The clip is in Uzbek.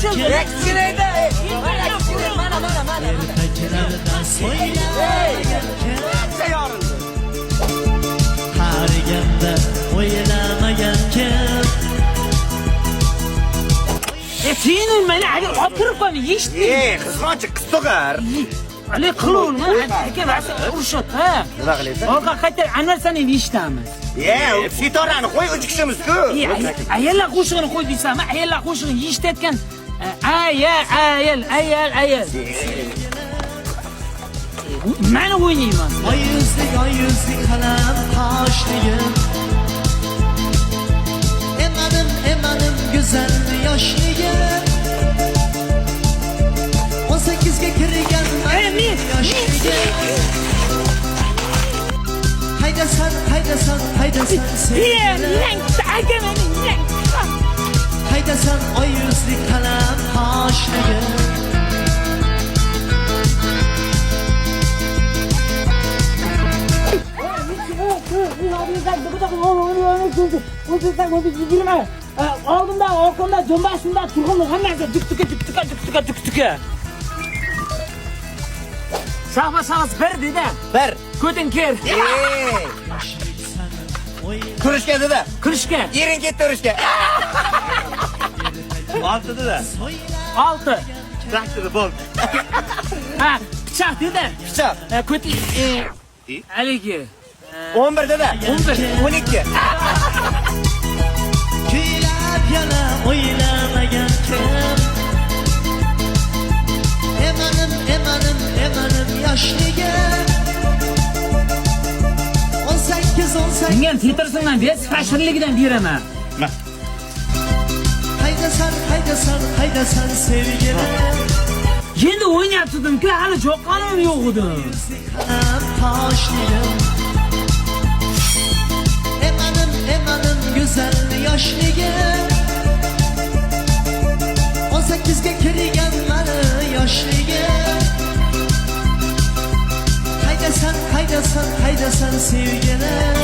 qo'shildi. Kichkinayda. Mana. Ertaklardan so'ylagan Yorildi. Qariganda o'ylamagan kim Sen meni hali o'tirib qolma, eshitding? Xizmatchi qiz tug'ar. Ali qilolma, aka vasi urishot, ha. Nima qilaysan? Orqa qayta anvarsani eshitamiz. Sitorani qo'y 3 kishimiz-ku. Ayollar qo'shig'ini qo'y deysanmi? Ayollar qo'shig'ini eshitayotgan ayol. Mana o'ynayman. Oy yuzli qalam qoshligim Emanim go'zal yoshligim 18 ga kirgan yoshligim Haydasan sevgilim Haydasan oy yuzli qalam qoshligim Oldimda, orqamda, jo'mbashimda turg'un hammasi duk-tuka. Shahbas bir dedi. Bir. Ko'tin ker. Kurishga dedi. Kirishga. Ering ketdi urishga. 6 dedi. 6. Traktorda bo'ldi. Ha, pichoq dedi. Pichoq. Ko'tin haligi 11 dedi. 12. Kuylab yana o'ylamagan kim Emanim yoshligim 18 Menga titrsindan ber, fashirligidan beraman. Haydasan sevgilim Endi o'ynayapsiz-ku, hali joqqanim yo'q edi. Toshligim Emanim go'zal yoshligim 18 ga kirgan mani yoshligim Haydasan sevgilim